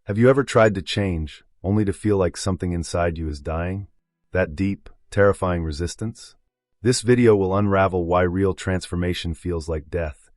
Have you ever tried to change, only to feel like something inside you is dying? That deep, terrifying resistance? This video will unravel why real transformation feels like death,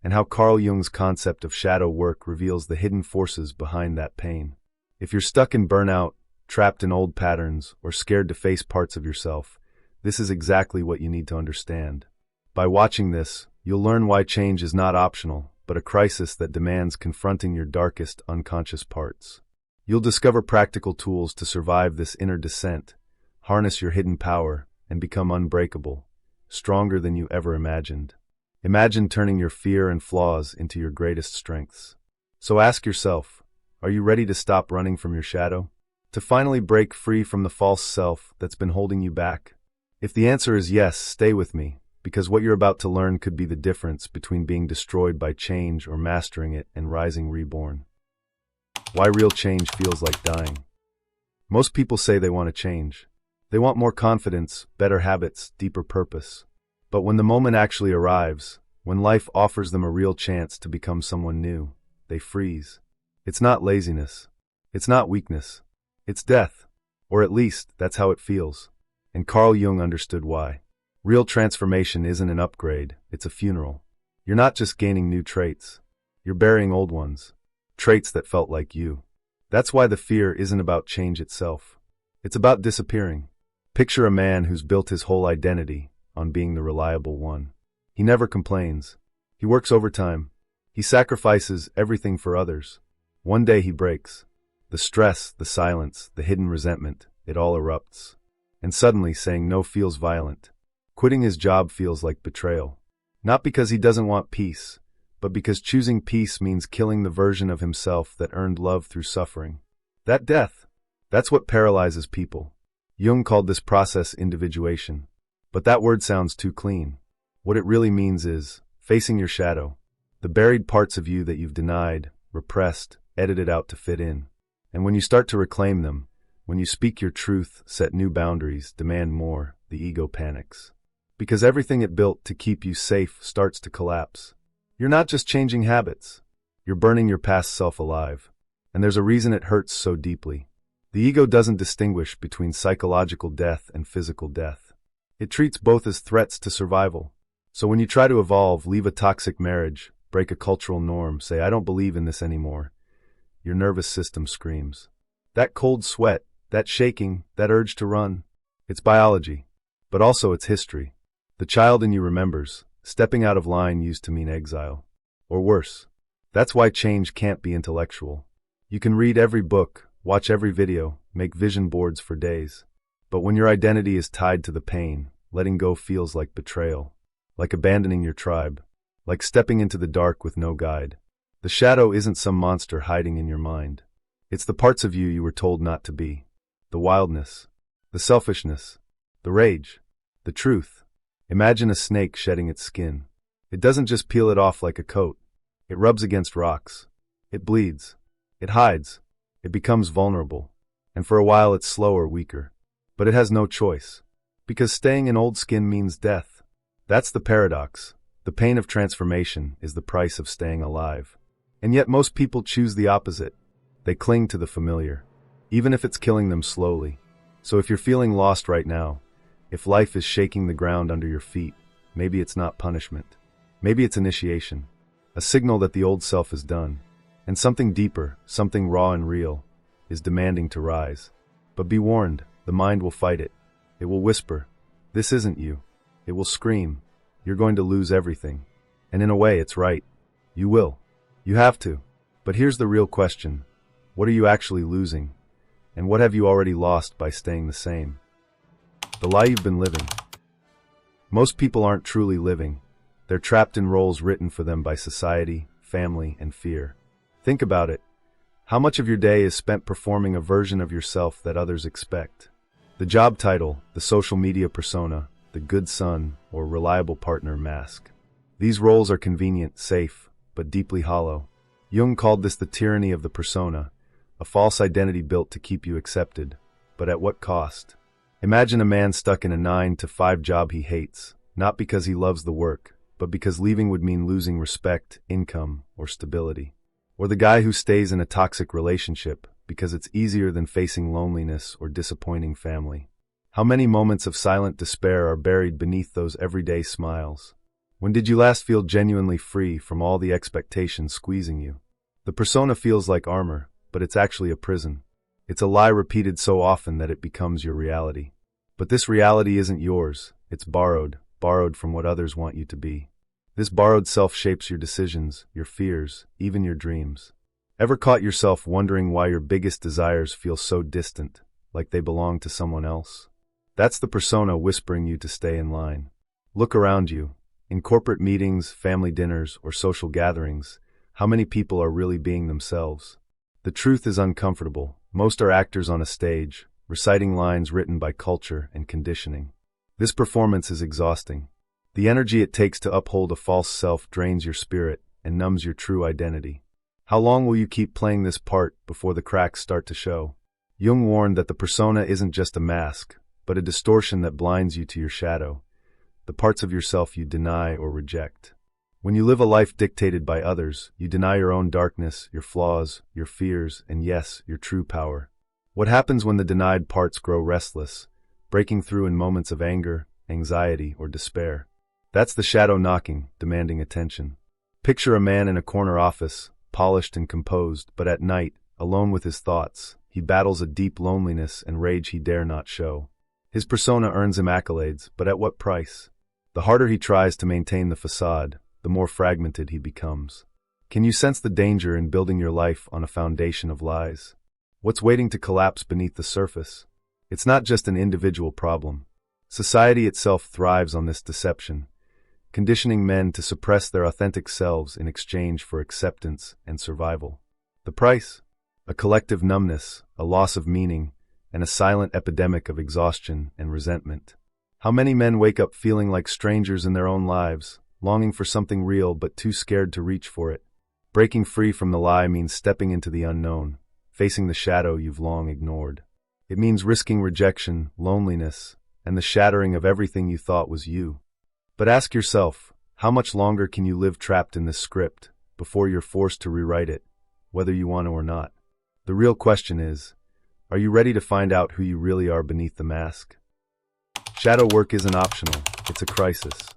and how Carl Jung's concept of shadow work reveals the hidden forces behind that pain. If you're stuck in burnout, trapped in old patterns, or scared to face parts of yourself, this is exactly what you need to understand. By watching this, you'll learn why change is not optional, but a crisis that demands confronting your darkest, unconscious parts. You'll discover practical tools to survive this inner descent, harness your hidden power, and become unbreakable, stronger than you ever imagined. Imagine turning your fear and flaws into your greatest strengths. So ask yourself, are you ready to stop running from your shadow? To finally break free from the false self that's been holding you back? If the answer is yes, stay with me, because what you're about to learn could be the difference between being destroyed by change or mastering it and rising reborn. Why real change feels like dying. Most people say they want to change. They want more confidence, better habits, deeper purpose. But when the moment actually arrives, when life offers them a real chance to become someone new, they freeze. It's not laziness. It's not weakness. It's death. Or at least, that's how it feels. And Carl Jung understood why. Real transformation isn't an upgrade, it's a funeral. You're not just gaining new traits. You're burying old ones. Traits that felt like you. That's why the fear isn't about change itself. It's about disappearing. Picture a man who's built his whole identity on being the reliable one. He never complains. He works overtime. He sacrifices everything for others. One day he breaks. The stress, the silence, the hidden resentment, it all erupts. And suddenly saying no feels violent. Quitting his job feels like betrayal. Not because he doesn't want peace, but because choosing peace means killing the version of himself that earned love through suffering. That death, that's what paralyzes people. Jung called this process individuation. But that word sounds too clean. What it really means is facing your shadow, the buried parts of you that you've denied, repressed, edited out to fit in. And when you start to reclaim them, when you speak your truth, set new boundaries, demand more, the ego panics. Because everything it built to keep you safe starts to collapse. You're not just changing habits. You're burning your past self alive. And there's a reason it hurts so deeply. The ego doesn't distinguish between psychological death and physical death. It treats both as threats to survival. So when you try to evolve, leave a toxic marriage, break a cultural norm, say, I don't believe in this anymore, your nervous system screams. That cold sweat, that shaking, that urge to run, it's biology, but also it's history. The child in you remembers, stepping out of line used to mean exile. Or worse. That's why change can't be intellectual. You can read every book, watch every video, make vision boards for days. But when your identity is tied to the pain, letting go feels like betrayal, like abandoning your tribe, like stepping into the dark with no guide. The shadow isn't some monster hiding in your mind. It's the parts of you you were told not to be. The wildness, the selfishness, the rage, the truth. Imagine a snake shedding its skin. It doesn't just peel it off like a coat. It rubs against rocks. It bleeds. It hides. It becomes vulnerable. And for a while it's slower, weaker. But it has no choice. Because staying in old skin means death. That's the paradox. The pain of transformation is the price of staying alive. And yet most people choose the opposite. They cling to the familiar, even if it's killing them slowly. So if you're feeling lost right now, if life is shaking the ground under your feet, maybe it's not punishment. Maybe it's initiation. A signal that the old self is done. And something deeper, something raw and real, is demanding to rise. But be warned, the mind will fight it. It will whisper, this isn't you. It will scream, you're going to lose everything. And in a way, it's right. You will. You have to. But here's the real question. What are you actually losing? And what have you already lost by staying the same? The lie you've been living. Most people aren't truly living. They're trapped in roles written for them by society, family, and fear. Think about it. How much of your day is spent performing a version of yourself that others expect? The job title, the social media persona, the good son, or reliable partner mask. These roles are convenient, safe, but deeply hollow. Jung called this the tyranny of the persona, a false identity built to keep you accepted. But at what cost? Imagine a man stuck in a 9-to-5 job he hates, not because he loves the work, but because leaving would mean losing respect, income, or stability. Or the guy who stays in a toxic relationship because it's easier than facing loneliness or disappointing family? How many moments of silent despair are buried beneath those everyday smiles? When did you last feel genuinely free from all the expectations squeezing you? The persona feels like armor, but it's actually a prison. It's a lie repeated so often that it becomes your reality. But this reality isn't yours. It's borrowed from what others want you to be. This borrowed self shapes your decisions, your fears, even your dreams. Ever caught yourself wondering why your biggest desires feel so distant, like they belong to someone else? That's the persona whispering you to stay in line. Look around you. In corporate meetings, family dinners, or social gatherings, how many people are really being themselves? The truth is uncomfortable. Most are actors on a stage, reciting lines written by culture and conditioning. This performance is exhausting. The energy it takes to uphold a false self drains your spirit and numbs your true identity. How long will you keep playing this part before the cracks start to show? Jung warned that the persona isn't just a mask, but a distortion that blinds you to your shadow, the parts of yourself you deny or reject. When you live a life dictated by others, you deny your own darkness, your flaws, your fears, and yes, your true power. What happens when the denied parts grow restless, breaking through in moments of anger, anxiety, or despair? That's the shadow knocking, demanding attention. Picture a man in a corner office, polished and composed, but at night, alone with his thoughts, he battles a deep loneliness and rage he dare not show. His persona earns him accolades, but at what price? The harder he tries to maintain the facade, the more fragmented he becomes. Can you sense the danger in building your life on a foundation of lies? What's waiting to collapse beneath the surface? It's not just an individual problem. Society itself thrives on this deception, conditioning men to suppress their authentic selves in exchange for acceptance and survival. The price? A collective numbness, a loss of meaning, and a silent epidemic of exhaustion and resentment. How many men wake up feeling like strangers in their own lives, longing for something real but too scared to reach for it? Breaking free from the lie means stepping into the unknown, facing the shadow you've long ignored. It means risking rejection, loneliness, and the shattering of everything you thought was you. But ask yourself, how much longer can you live trapped in this script before you're forced to rewrite it, whether you want to or not? The real question is, are you ready to find out who you really are beneath the mask? Shadow work isn't optional, it's a crisis.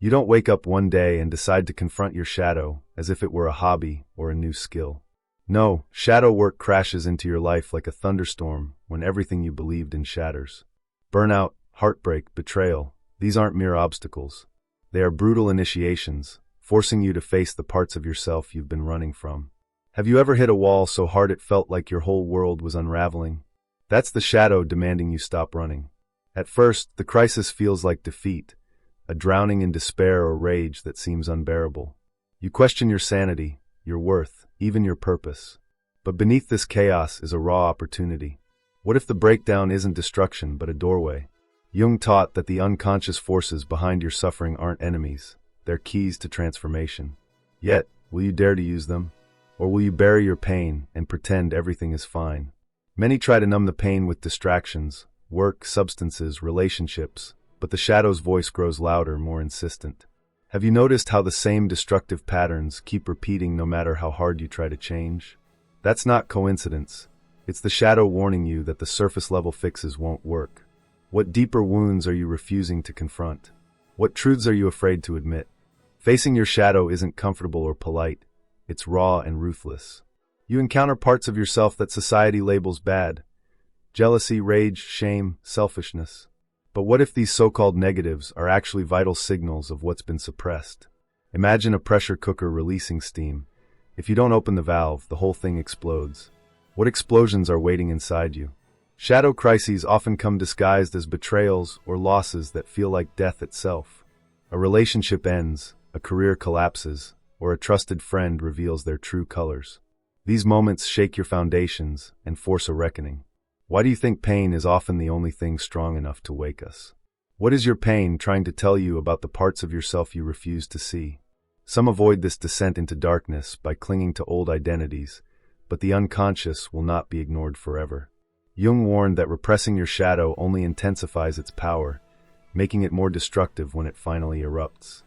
You don't wake up one day and decide to confront your shadow as if it were a hobby or a new skill. No, shadow work crashes into your life like a thunderstorm when everything you believed in shatters. Burnout, heartbreak, betrayal, these aren't mere obstacles. They are brutal initiations, forcing you to face the parts of yourself you've been running from. Have you ever hit a wall so hard it felt like your whole world was unraveling? That's the shadow demanding you stop running. At first, the crisis feels like defeat, a drowning in despair or rage that seems unbearable. You question your sanity, your worth, even your purpose. But beneath this chaos is a raw opportunity. What if the breakdown isn't destruction but a doorway? Jung taught that the unconscious forces behind your suffering aren't enemies, they're keys to transformation. Yet, will you dare to use them? Or will you bury your pain and pretend everything is fine? Many try to numb the pain with distractions, work, substances, relationships, but the shadow's voice grows louder, more insistent. Have you noticed how the same destructive patterns keep repeating no matter how hard you try to change? That's not coincidence. It's the shadow warning you that the surface-level fixes won't work. What deeper wounds are you refusing to confront? What truths are you afraid to admit? Facing your shadow isn't comfortable or polite. It's raw and ruthless. You encounter parts of yourself that society labels bad. Jealousy, rage, shame, selfishness. But what if these so-called negatives are actually vital signals of what's been suppressed? Imagine a pressure cooker releasing steam. If you don't open the valve, the whole thing explodes. What explosions are waiting inside you? Shadow crises often come disguised as betrayals or losses that feel like death itself. A relationship ends, a career collapses, or a trusted friend reveals their true colors. These moments shake your foundations and force a reckoning. Why do you think pain is often the only thing strong enough to wake us? What is your pain trying to tell you about the parts of yourself you refuse to see? Some avoid this descent into darkness by clinging to old identities, but the unconscious will not be ignored forever. Jung warned that repressing your shadow only intensifies its power, making it more destructive when it finally erupts.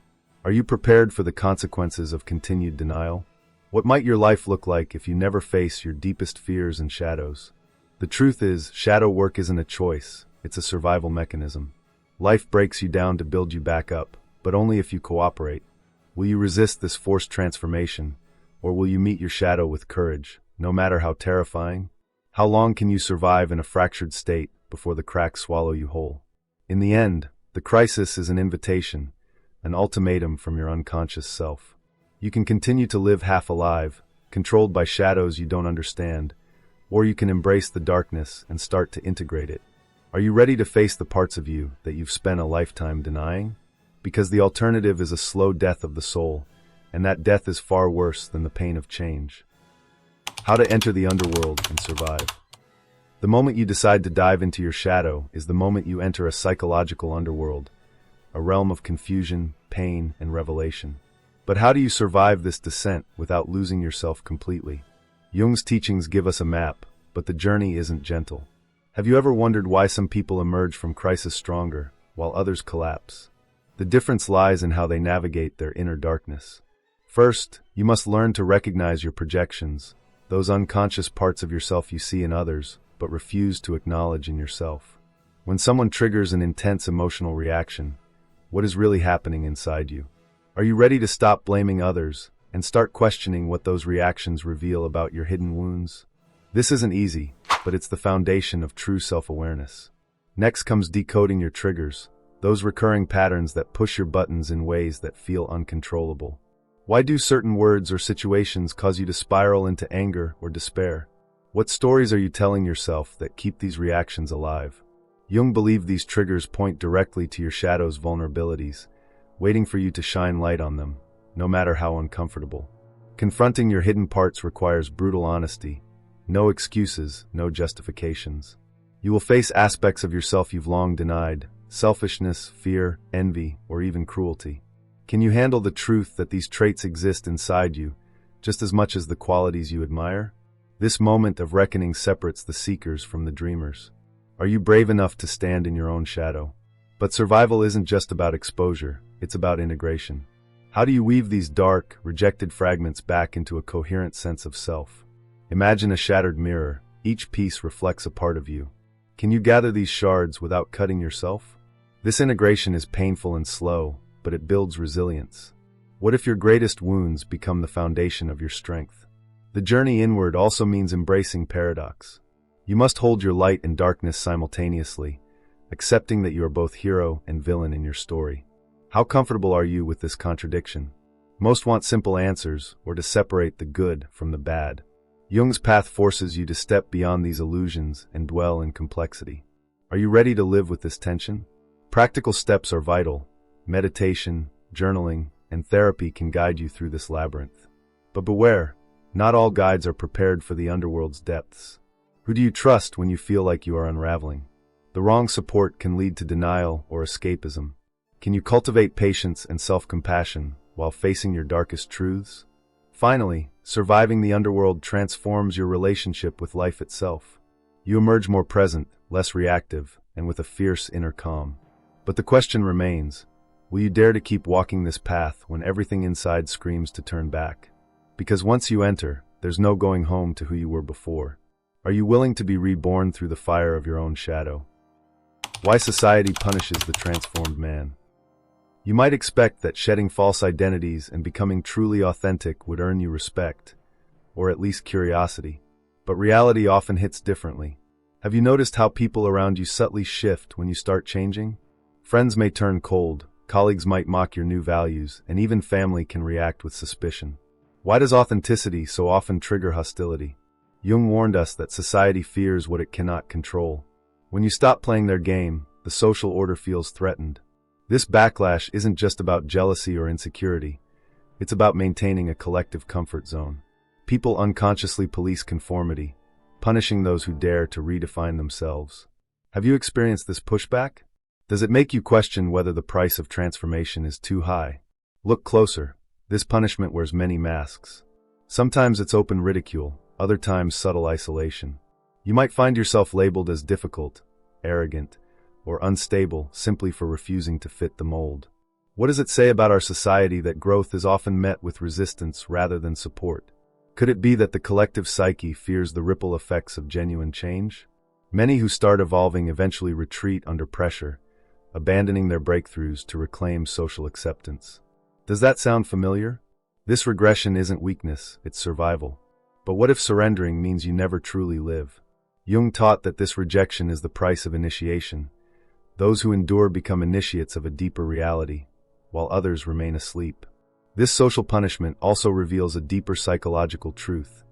Are you prepared for the consequences of continued denial? What might your life look like if you never face your deepest fears and shadows? The truth is, shadow work isn't a choice, it's a survival mechanism. Life breaks you down to build you back up, but only if you cooperate. Will you resist this forced transformation, or will you meet your shadow with courage, no matter how terrifying? How long can you survive in a fractured state before the cracks swallow you whole? In the end, the crisis is an invitation, an ultimatum from your unconscious self. You can continue to live half alive, controlled by shadows you don't understand, or you can embrace the darkness and start to integrate it. Are you ready to face the parts of you that you've spent a lifetime denying? Because the alternative is a slow death of the soul, and that death is far worse than the pain of change. How to enter the underworld and survive. The moment you decide to dive into your shadow is the moment you enter a psychological underworld, a realm of confusion, pain, and revelation. But how do you survive this descent without losing yourself completely? Jung's teachings give us a map, but the journey isn't gentle. Have you ever wondered why some people emerge from crisis stronger, while others collapse? The difference lies in how they navigate their inner darkness. First, you must learn to recognize your projections, those unconscious parts of yourself you see in others, but refuse to acknowledge in yourself. When someone triggers an intense emotional reaction, what is really happening inside you? Are you ready to stop blaming others and start questioning what those reactions reveal about your hidden wounds? This isn't easy, but it's the foundation of true self-awareness. Next comes decoding your triggers, those recurring patterns that push your buttons in ways that feel uncontrollable. Why do certain words or situations cause you to spiral into anger or despair? What stories are you telling yourself that keep these reactions alive? Jung believed these triggers point directly to your shadow's vulnerabilities, waiting for you to shine light on them, no matter how uncomfortable. Confronting your hidden parts requires brutal honesty. No excuses, no justifications. You will face aspects of yourself you've long denied: selfishness, fear, envy, or even cruelty. Can you handle the truth that these traits exist inside you, just as much as the qualities you admire? This moment of reckoning separates the seekers from the dreamers. Are you brave enough to stand in your own shadow? But survival isn't just about exposure, it's about integration. How do you weave these dark, rejected fragments back into a coherent sense of self? Imagine a shattered mirror. Each piece reflects a part of you. Can you gather these shards without cutting yourself? This integration is painful and slow, but it builds resilience. What if your greatest wounds become the foundation of your strength? The journey inward also means embracing paradox. You must hold your light and darkness simultaneously, accepting that you are both hero and villain in your story. How comfortable are you with this contradiction? Most want simple answers, or to separate the good from the bad. Jung's path forces you to step beyond these illusions and dwell in complexity. Are you ready to live with this tension? Practical steps are vital. Meditation, journaling, and therapy can guide you through this labyrinth. But beware, not all guides are prepared for the underworld's depths. Who do you trust when you feel like you are unraveling? The wrong support can lead to denial or escapism. Can you cultivate patience and self-compassion while facing your darkest truths? Finally, surviving the underworld transforms your relationship with life itself. You emerge more present, less reactive, and with a fierce inner calm. But the question remains, will you dare to keep walking this path when everything inside screams to turn back? Because once you enter, there's no going home to who you were before. Are you willing to be reborn through the fire of your own shadow? Why society punishes the transformed man. You might expect that shedding false identities and becoming truly authentic would earn you respect, or at least curiosity. But reality often hits differently. Have you noticed how people around you subtly shift when you start changing? Friends may turn cold, colleagues might mock your new values, and even family can react with suspicion. Why does authenticity so often trigger hostility? Jung warned us that society fears what it cannot control. When you stop playing their game, the social order feels threatened. This backlash isn't just about jealousy or insecurity. It's about maintaining a collective comfort zone. People unconsciously police conformity, punishing those who dare to redefine themselves. Have you experienced this pushback? Does it make you question whether the price of transformation is too high? Look closer. This punishment wears many masks. Sometimes it's open ridicule, other times subtle isolation. You might find yourself labeled as difficult, arrogant, or unstable simply for refusing to fit the mold. What does it say about our society that growth is often met with resistance rather than support? Could it be that the collective psyche fears the ripple effects of genuine change? Many who start evolving eventually retreat under pressure, abandoning their breakthroughs to reclaim social acceptance. Does that sound familiar? This regression isn't weakness, it's survival. But what if surrendering means you never truly live? Jung taught that this rejection is the price of initiation. Those who endure become initiates of a deeper reality, while others remain asleep. This social punishment also reveals a deeper psychological truth.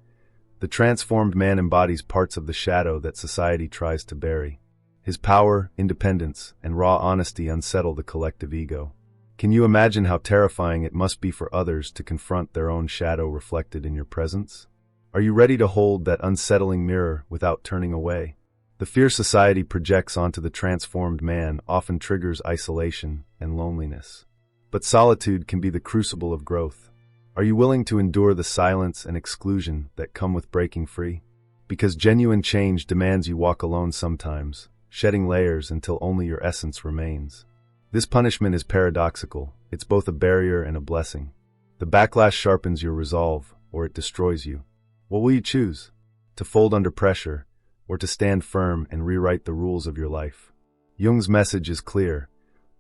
The transformed man embodies parts of the shadow that society tries to bury. His power, independence, and raw honesty unsettle the collective ego. Can you imagine how terrifying it must be for others to confront their own shadow reflected in your presence? Are you ready to hold that unsettling mirror without turning away? The fear society projects onto the transformed man often triggers isolation and loneliness. But solitude can be the crucible of growth. Are you willing to endure the silence and exclusion that come with breaking free? Because genuine change demands you walk alone sometimes, shedding layers until only your essence remains. This punishment is paradoxical. It's both a barrier and a blessing. The backlash sharpens your resolve, or it destroys you. What will you choose? To fold under pressure, or to stand firm and rewrite the rules of your life? Jung's message is clear.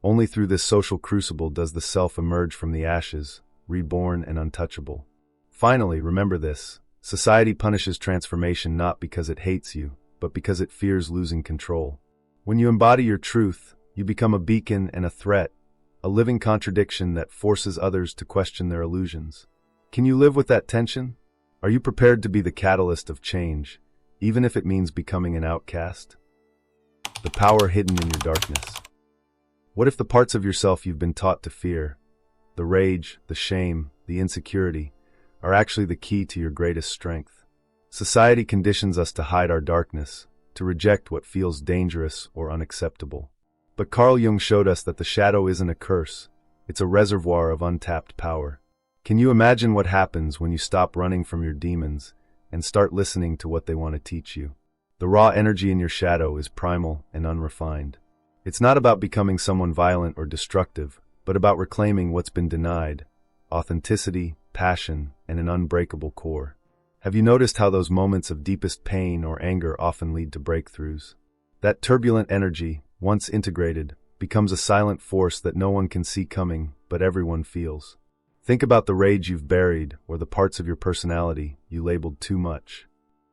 Only through this social crucible does the self emerge from the ashes, reborn and untouchable. Finally, remember this. Society punishes transformation not because it hates you, but because it fears losing control. When you embody your truth, you become a beacon and a threat, a living contradiction that forces others to question their illusions. Can you live with that tension? Are you prepared to be the catalyst of change, even if it means becoming an outcast? The power hidden in your darkness. What if the parts of yourself you've been taught to fear, the rage, the shame, the insecurity, are actually the key to your greatest strength? Society conditions us to hide our darkness, to reject what feels dangerous or unacceptable. But Carl Jung showed us that the shadow isn't a curse, it's a reservoir of untapped power. Can you imagine what happens when you stop running from your demons and start listening to what they want to teach you? The raw energy in your shadow is primal and unrefined. It's not about becoming someone violent or destructive, but about reclaiming what's been denied: authenticity, passion, and an unbreakable core. Have you noticed how those moments of deepest pain or anger often lead to breakthroughs? That turbulent energy, once integrated, becomes a silent force that no one can see coming, but everyone feels. Think about the rage you've buried, or the parts of your personality you labeled too much.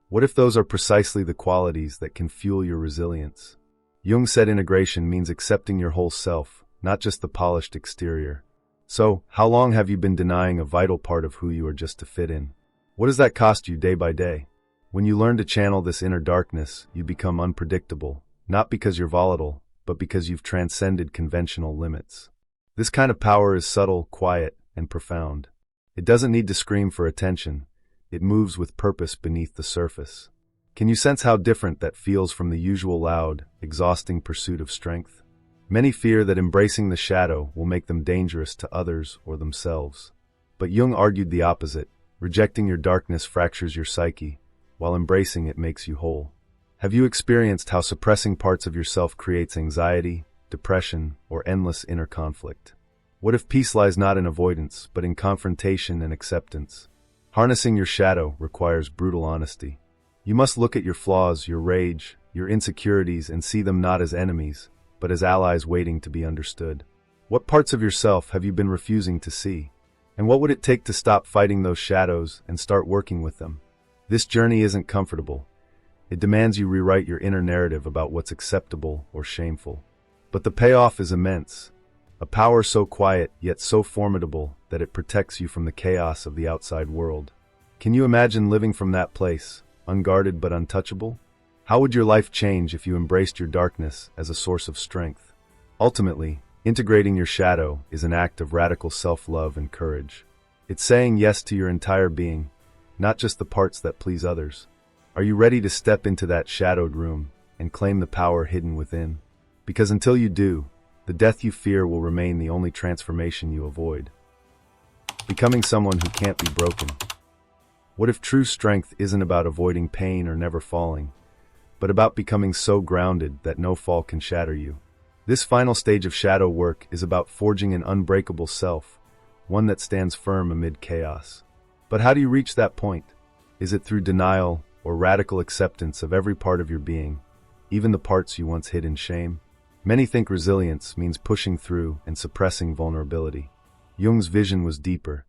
What if those are precisely the qualities that can fuel your resilience? Jung said integration means accepting your whole self, not just the polished exterior. So, how long have you been denying a vital part of who you are just to fit in? What does that cost you day by day? When you learn to channel this inner darkness, you become unpredictable, not because you're volatile, but because you've transcended conventional limits. This kind of power is subtle, quiet, and profound. It doesn't need to scream for attention. It moves with purpose beneath the surface. Can you sense how different that feels from the usual loud, exhausting pursuit of strength? Many fear that embracing the shadow will make them dangerous to others or themselves. But Jung argued the opposite. Rejecting your darkness fractures your psyche, while embracing it makes you whole. Have you experienced how suppressing parts of yourself creates anxiety, depression, or endless inner conflict? What if peace lies not in avoidance, but in confrontation and acceptance? Harnessing your shadow requires brutal honesty. You must look at your flaws, your rage, your insecurities, and see them not as enemies, but as allies waiting to be understood. What parts of yourself have you been refusing to see? And what would it take to stop fighting those shadows and start working with them? This journey isn't comfortable. It demands you rewrite your inner narrative about what's acceptable or shameful. But the payoff is immense. A power so quiet yet so formidable that it protects you from the chaos of the outside world. Can you imagine living from that place, unguarded but untouchable? How would your life change if you embraced your darkness as a source of strength? Ultimately, integrating your shadow is an act of radical self-love and courage. It's saying yes to your entire being, not just the parts that please others. Are you ready to step into that shadowed room and claim the power hidden within? Because until you do, the death you fear will remain the only transformation you avoid. Becoming someone who can't be broken. What if true strength isn't about avoiding pain or never falling, but about becoming so grounded that no fall can shatter you? This final stage of shadow work is about forging an unbreakable self, one that stands firm amid chaos. But how do you reach that point? Is it through denial or radical acceptance of every part of your being, even the parts you once hid in shame? Many think resilience means pushing through and suppressing vulnerability. Jung's vision was deeper.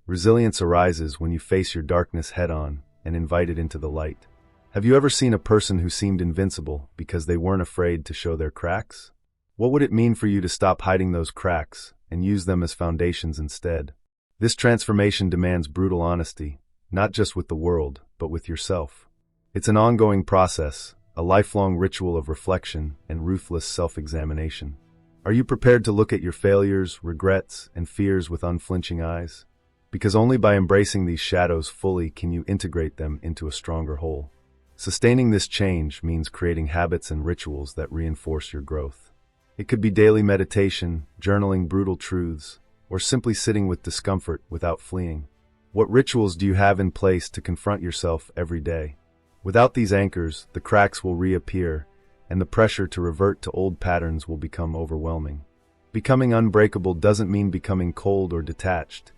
Resilience arises when you face your darkness head-on and invite it into the light. Have you ever seen a person who seemed invincible because they weren't afraid to show their cracks? What would it mean for you to stop hiding those cracks and use them as foundations instead? This transformation demands brutal honesty, not just with the world, but with yourself. It's an ongoing process, a lifelong ritual of reflection and ruthless self-examination. Are you prepared to look at your failures, regrets, and fears with unflinching eyes? Because only by embracing these shadows fully can you integrate them into a stronger whole. Sustaining this change means creating habits and rituals that reinforce your growth. It could be daily meditation, journaling brutal truths, or simply sitting with discomfort without fleeing. What rituals do you have in place to confront yourself every day? Without these anchors, the cracks will reappear, and the pressure to revert to old patterns will become overwhelming. Becoming unbreakable doesn't mean becoming cold or detached.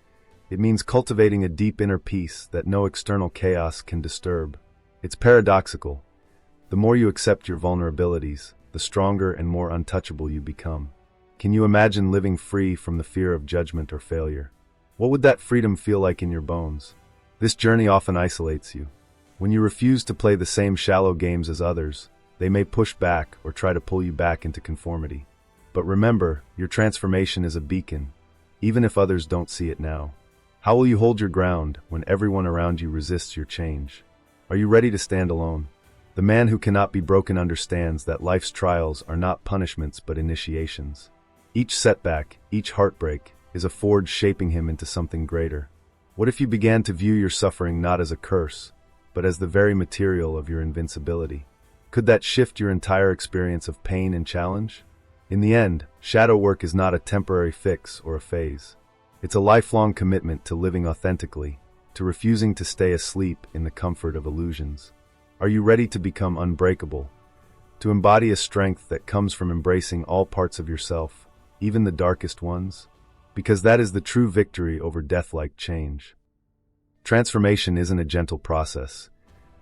It means cultivating a deep inner peace that no external chaos can disturb. It's paradoxical. The more you accept your vulnerabilities, the stronger and more untouchable you become. Can you imagine living free from the fear of judgment or failure? What would that freedom feel like in your bones? This journey often isolates you. When you refuse to play the same shallow games as others, they may push back or try to pull you back into conformity. But remember, your transformation is a beacon, even if others don't see it now. How will you hold your ground when everyone around you resists your change? Are you ready to stand alone? The man who cannot be broken understands that life's trials are not punishments but initiations. Each setback, each heartbreak, is a forge shaping him into something greater. What if you began to view your suffering not as a curse, but as the very material of your invincibility? Could that shift your entire experience of pain and challenge? In the end, shadow work is not a temporary fix or a phase. It's a lifelong commitment to living authentically, to refusing to stay asleep in the comfort of illusions. Are you ready to become unbreakable? To embody a strength that comes from embracing all parts of yourself, even the darkest ones? Because that is the true victory over death-like change. Transformation isn't a gentle process.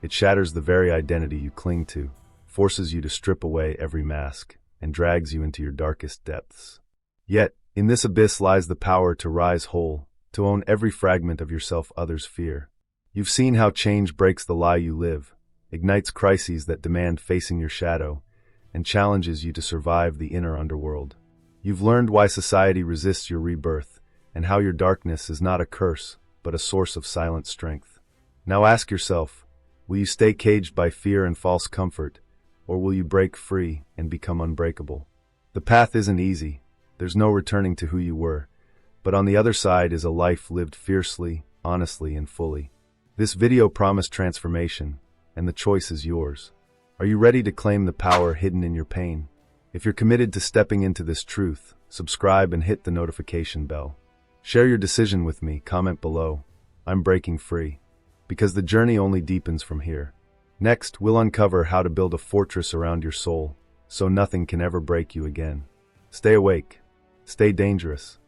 It shatters the very identity you cling to, forces you to strip away every mask, and drags you into your darkest depths. Yet, in this abyss lies the power to rise whole, to own every fragment of yourself others fear. You've seen how change breaks the lie you live, ignites crises that demand facing your shadow, and challenges you to survive the inner underworld. You've learned why society resists your rebirth, and how your darkness is not a curse, but a source of silent strength. Now ask yourself, will you stay caged by fear and false comfort, or will you break free and become unbreakable? The path isn't easy. There's no returning to who you were, but on the other side is a life lived fiercely, honestly, and fully. This video promised transformation, and the choice is yours. Are you ready to claim the power hidden in your pain? If you're committed to stepping into this truth, subscribe and hit the notification bell. Share your decision with me, comment below. I'm breaking free. Because the journey only deepens from here. Next, we'll uncover how to build a fortress around your soul, so nothing can ever break you again. Stay awake. Stay dangerous.